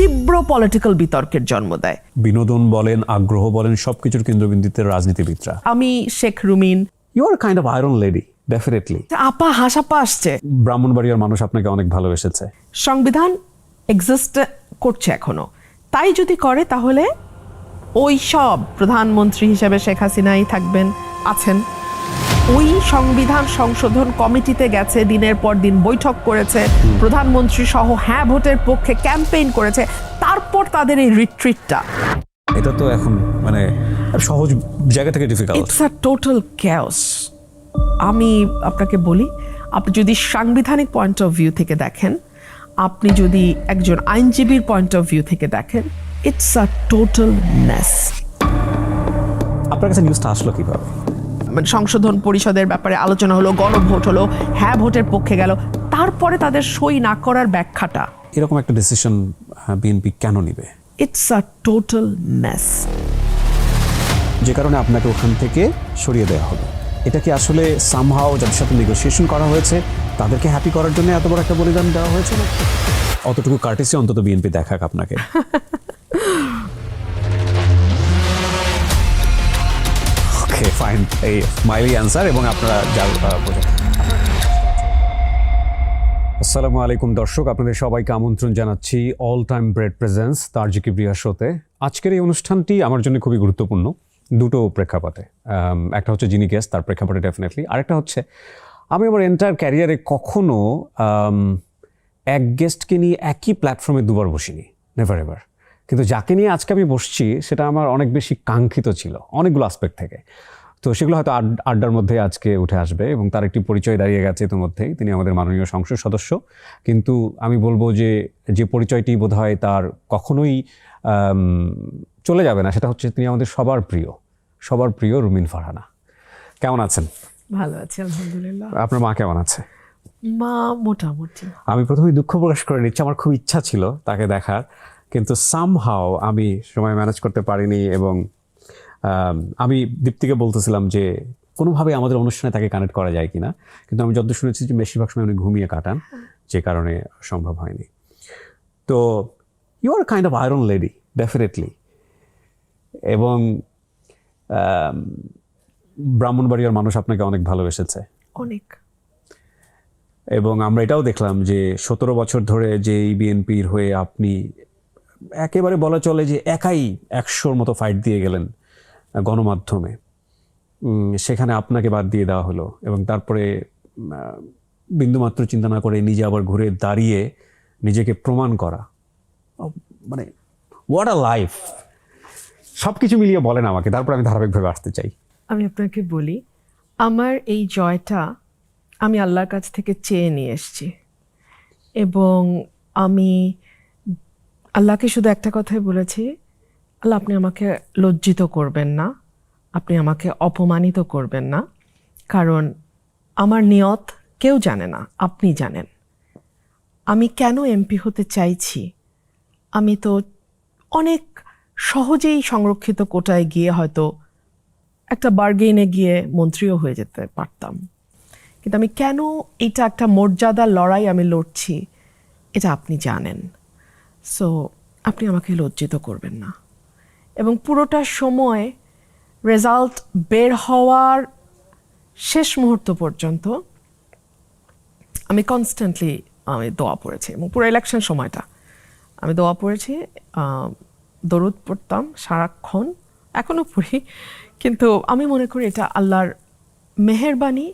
তীব্র পলিটিক্যাল বিতর্কের জন্ম দেয়। বিনোদন বলেন, আগ্রহ বলেন, সবকিছুর কেন্দ্রবিন্দুতে রাজনীতিবিদরা। আমি Sheikh Rumeen. You are kind of iron lady, definitely. আপা হাসাপা আসছে। ব্রাহ্মণবাড়িয়ার মানুষ আপনাকে অনেক ভালোবেসেছে। সংবিধান এক্সিস্ট করছে এখনো, তাই যদি করে তাহলে ওই সব প্রধানমন্ত্রী হিসেবে শেখ হাসিনাই থাকবেন, আছেন। ওই সংবিধান সংশোধন কমিটিতে গেছে, দিনের পর দিন বৈঠক করেছে, প্রধানমন্ত্রী সহ হ্যাঁ ভোটের পক্ষে ক্যাম্পেইন করেছে, তারপর তাদের এই রিট্রিটটা। এটা তো এখন মানে সহজ জায়গা থেকে difficult. It's a total chaos. আমি আপনাকে বলি, আপনি যদি সাংবিধানিক পয়েন্ট অফ ভিউ থেকে দেখেন, আপনি যদি একজন আইনজীবীর পয়েন্ট অফ ভিউ থেকে দেখেন, ইটস আ টোটাল মেস। আপনার কাছে নিউজটা আসলো কিভাবে? মানে সংশোধন পরিষদের ব্যাপারে আলোচনা হলো, গণভোট হলো, হ্যাঁ ভোটের পক্ষে গেল, তারপরে তাদের সই না করার ব্যাখ্যাটা। এরকম একটা ডিসিশন বিএনপি কেন নিবে? It's a total mess. যে কারণে আপনাকে ওখান থেকে সরিয়ে দেওয়া হলো। এটা কি আসলে সামহাও যাদের সাথে নেগোসিয়েশন করা হয়েছে তাদেরকে হ্যাপি করার জন্য এত বড় একটা বলিদান দেওয়া হয়েছে না? অতটুকু কার্টেসি অন্তত বিএনপি দেখাক আপনাকে। ওকে ফাইন, এই স্মাইলি অ্যান্সার। এবং আপনারা যার আসসালামু আলাইকুম দর্শক, আপনাদের সবাইকে আমন্ত্রণ জানাচ্ছি অল টাইম ব্রেড প্রেজেন্স তারজি কিবরিয়া শোতে। আজকের এই অনুষ্ঠানটি আমার জন্য খুবই গুরুত্বপূর্ণ দুটো প্রেক্ষাপটে। একটা হচ্ছে যিনি গেস্ট, তার প্রেক্ষাপটে ডেফিনেটলি। আরেকটা হচ্ছে আমি আমার এন্টায়ার ক্যারিয়ারে কখনো এক গেস্টকে নিয়ে একই প্ল্যাটফর্মে দুবার বসিনি, নেভার এভার। কিন্তু যাকে নিয়ে আজকে আমি বসছি সেটা আমার অনেক বেশি কাঙ্ক্ষিত ছিল অনেকগুলো আসপেক্ট থেকে। তো সেগুলো হয়তো আড্ডার মধ্যে আজকে উঠে আসবে এবং তার একটি পরিচয় দাঁড়িয়ে গেছে ইতিমধ্যেই। তিনি আমাদের মাননীয় সংসদ সদস্য, কিন্তু আমি বলবো যে পরিচয়টি বোধহয় তার কখনোই চলে যাবে না, সেটা হচ্ছে তিনি আমাদের সবার প্রিয় রুমিন ফারহানা। কেমন আছেন? ভালো আছি আলহামদুলিল্লাহ। আপনার মা কেমন আছে? মা মোটামুটি। আমি প্রথমে দুঃখ প্রকাশ করে নিচ্ছি, আমার খুব ইচ্ছা ছিল তাকে দেখার, কিন্তু সামহাও আমি সময় ম্যানেজ করতে পারিনি। এবং আমি দীপ্তিকে বলতেছিলাম যে কোনোভাবে আমাদের অনুষ্ঠানে তাকে কানেক্ট করা যায় কিনা, কিন্তু আমি যতদূর শুনেছি যে বেশিরভাগ সময় উনি ঘুমিয়ে কাটান, যে কারণে সম্ভব হয়নি। তো you are kind of iron lady, definitely. এবং ব্রাহ্মণবাড়িয়ার মানুষ আপনাকে অনেক ভালোবেসেছে, অনেক। এবং আমরা এটাও দেখলাম যে 17 বছর ধরে যে বিএনপির হয়ে আপনি একেবারে বলা চলে যে একাই 100-র মতো ফাইট দিয়ে গেলেন গণমাধ্যমে, সেখানে আপনাকে বাদ দিয়ে দেওয়া হলো। এবং তারপরে বিন্দুমাত্র চিন্তা না করে নিজে আবার ঘুরে দাঁড়িয়ে নিজেকে প্রমাণ করা, মানে হোয়াট আ লাইফ। সব কিছু মিলিয়ে বলেন আমাকে, তারপর আমি ধারাবাহিকভাবে আসতে চাই। আমি আপনাকে বলি, আমার এই জয়টা আমি আল্লাহর কাছ থেকে চেয়ে নিয়ে এসেছি, এবং আমি আল্লাহকে শুধু একটা কথাই বলেছি, আল্লাহ আপনি আমাকে লজ্জিত করবেন না, আপনি আমাকে অপমানিত করবেন না, কারণ আমার নিয়ত কেউ জানে না, আপনি জানেন। আমি কেন এমপি হতে চাইছি, আমি তো অনেক সহজেই সংরক্ষিত কোটায় গিয়ে হয়তো একটা বার্গেইনে গিয়ে মন্ত্রীও হয়ে যেতে পারতাম, কিন্তু আমি কেন এটা একটা মর্যাদার লড়াই আমি লড়ছি এটা আপনি জানেন। সো আপনি আমাকে লজ্জিত করবেন না। এবং পুরোটা সময় রেজাল্ট বের হওয়ার শেষ মুহূর্ত পর্যন্ত আমি কনস্ট্যান্টলি দোয়া পড়েছি, এবং পুরো ইলেকশন সময়টা আমি দোয়া পড়েছি, দরুদ পড়তাম সারাক্ষণ, এখনও পড়ি। কিন্তু আমি মনে করি এটা আল্লাহর মেহেরবানি,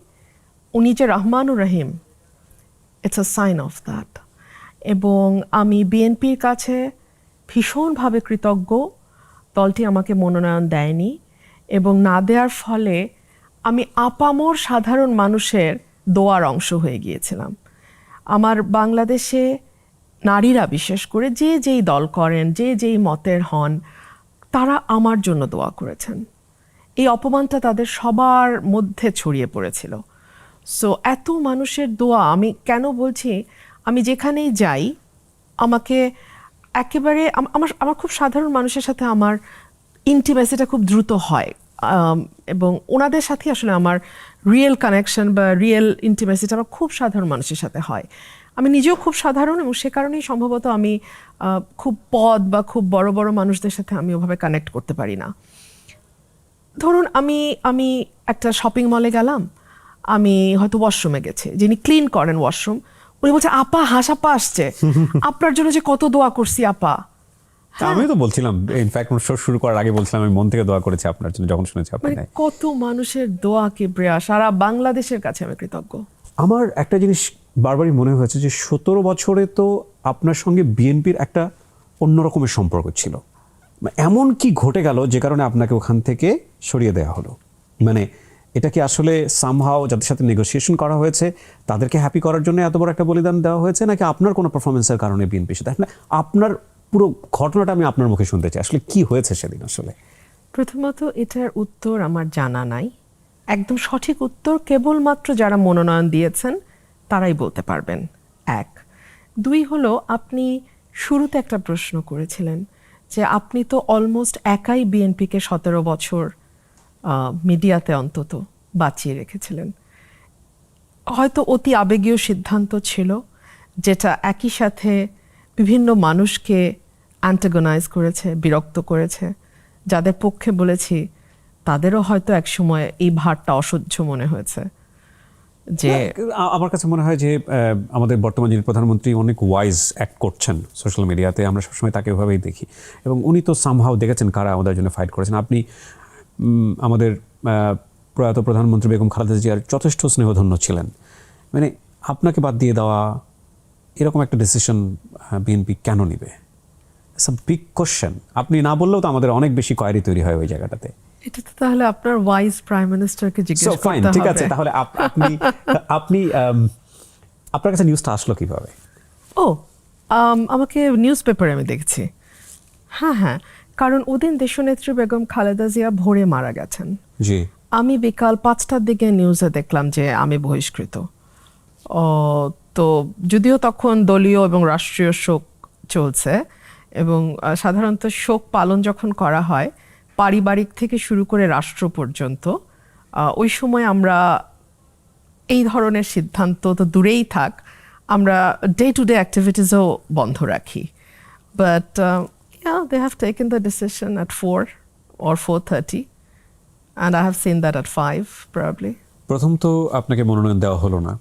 উনি যে রহমানুর রহিম, it's a sign of that. এবং আমি বিএনপির কাছে ভীষণভাবে কৃতজ্ঞ, দলটি আমাকে মনোনয়ন দেয়নি, এবং না দেওয়ার ফলে আমি আপামর সাধারণ মানুষের দোয়ার অংশ হয়ে গিয়েছিলাম। আমার বাংলাদেশে নারীরা বিশেষ করে যেই দল করেন, যেই মতের হন, তারা আমার জন্য দোয়া করেছেন। এই অপমানটা তাদের সবার মধ্যে ছড়িয়ে পড়েছিল। সো এত মানুষের দোয়া, আমি কেন বলছি, আমি যেখানেই যাই আমাকে একেবারে আমার খুব সাধারণ মানুষের সাথে আমার ইন্টিমেসিটা খুব দ্রুত হয়, এবং ওনাদের সাথে আসলে আমার রিয়েল কানেকশন বা রিয়েল ইন্টিমেসিটা আমার খুব সাধারণ মানুষের সাথে হয়। আমি নিজেও খুব সাধারণ এবং সে কারণেই সম্ভবত আমি খুব পদ বা খুব বড় বড় মানুষদের সাথে আমি ওভাবে কানেক্ট করতে পারি না। ধরুন আমি একটা শপিং মলে গেলাম, আমি হয়তো ওয়াশরুমে গেছি, যিনি ক্লিন করেন ওয়াশরুম, উনি বলছে আপা হাসাপা আসছে, আপনার জন্য যে কত দোয়া করছি আপা। আমি তো বলছিলাম, ইনফ্যাক্ট শো শুরু করার আগে বলছিলাম আমি মন থেকে দোয়া করেছি আপনার জন্য যখন শুনেছি আপনি মানে নাই। কত মানুষের দোয়া কিবরিয়া, সারা বাংলাদেশের কাছে আমি কৃতজ্ঞ। আমার একটা জিনিস বারবারই মনে হয়েছে যে 17 বছরে তো আপনার সঙ্গে বিএনপির একটা অন্যরকমের সম্পর্ক ছিল। এমন কি ঘটে গেল যে কারণে আপনাকে ওখান থেকে সরিয়ে দেওয়া হলো? মানে এটা কি আসলে সামহাও যাদের সাথে নেগোসিয়েশন করা হয়েছে তাদেরকে হ্যাপি করার জন্য এত বড় একটা বলিদান দেওয়া হয়েছে, নাকি আপনার কোনো পারফরমেন্সের কারণে বিএনপির সাথে? আসলে আপনার পুরো ঘটনাটা আমি আপনার মুখে শুনতে চাই, আসলে কি হয়েছে সেদিন আসলে। প্রথমত এটার উত্তর আমার জানা নাই, একদম সঠিক উত্তর কেবলমাত্র যারা মনোনয়ন দিয়েছেন তারাই বলতে পারবেন। এক। দুই হলো, আপনি শুরুতে একটা প্রশ্ন করেছিলেন যে আপনি তো অলমোস্ট একাই বিএনপিকে 17 বছর মিডিয়াতে অন্তত বাঁচিয়ে রেখেছিলেন। হয়তো অতি আবেগীয় সিদ্ধান্ত ছিল, যেটা একই সাথে বিভিন্ন মানুষকে অ্যান্টাগনাইজ করেছে, বিরক্ত করেছে। যাদের পক্ষে বলেছি তাদেরও হয়তো একসময় এই ভারটা অসহ্য মনে হয়েছে। যে আমার কাছে মনে হয় যে আমাদের বর্তমান যিনি প্রধানমন্ত্রী অনেক ওয়াইজ অ্যাক্ট করছেন সোশ্যাল মিডিয়াতে, আমরা সবসময় তাকে ওভাবেই দেখি, এবং উনি তো সামহাও দেখেছেন কারা আমাদের জন্য ফাইট করেছেন। আপনি আমাদের প্রয়াত প্রধানমন্ত্রী বেগম খালেদা জিয়ার যথেষ্ট স্নেহধন্য ছিলেন। মানে আপনাকে বাদ দিয়ে দেওয়া এরকম একটা ডিসিশন বিএনপি কেন নিবে? It's a big question. আপনি না বললেও তো আমাদের অনেক বেশি কোয়ারি তৈরি হয় ওই জায়গাটাতে। এটা তো তাহলে আপনার ওয়াইজ প্রাইম মিনিস্টারকে জিজ্ঞেস করতে হবে। ঠিক আছে, তাহলে আপনি আপনার কাছে নিউজটা আসলো কিভাবে? ও, আমাকে নিউজ পেপারে আমি দেখছি। হ্যাঁ, কারণ ওদিন দেশনেত্রী বেগম খালেদা জিয়া ভোরে মারা গেছেন। জি। আমি বিকাল 5টার দিকে নিউজে দেখলাম যে আমি বহিষ্কৃত। তো যদিও তখন দলীয় এবং রাষ্ট্রীয় শোক চলছে, এবং সাধারণত শোক পালন যখন করা হয় পারিবারিক থেকে শুরু করে রাষ্ট্র পর্যন্ত, ওই সময় আমরা এই ধরনের সিদ্ধান্ত তো দূরেই থাক, আমরা ডে টু ডে অ্যাক্টিভিটিসও বন্ধ রাখি। But they have taken the decision at 4 or 4:30 and I have seen that at 5 probably. প্রথম তো আপনাকে মনোনয়ন দেওয়া হলো না,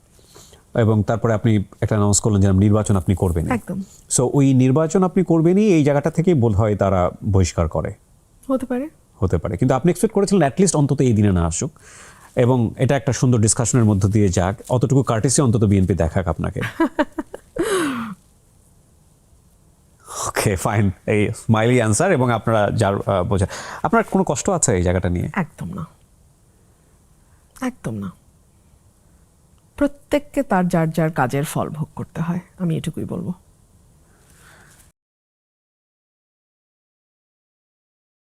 এবং তারপরে আপনি একটা অ্যানাউন্স করলেন যে নির্বাচন আপনি করবেন। একদম। সো ওই নির্বাচন আপনি করবেনই, এই জায়গাটা থেকেই বোধ হয় তারা বহিষ্কার করে। হতে পারে, কিন্তু আপনি এক্সপেক্ট করেছিলেন অ্যাটলিস্ট অন্তত এই দিনে না আসুক, এবং এটা একটা সুন্দর ডিসকাশনের মধ্য দিয়ে যাক, অতটুকু কার্টেসি অন্তত বিএনপি দেখাক আপনাকে। ওকে ফাইন, এই স্মাইলি অ্যান্সার। এবং আপনারা যার বোঝা, আপনার কোনো কষ্ট আছে এই জায়গাটা নিয়ে? একদম না। প্রত্যেককে তার যার যার কাজের ফল ভোগ করতে হয়, আমি এটুকুই বলবো।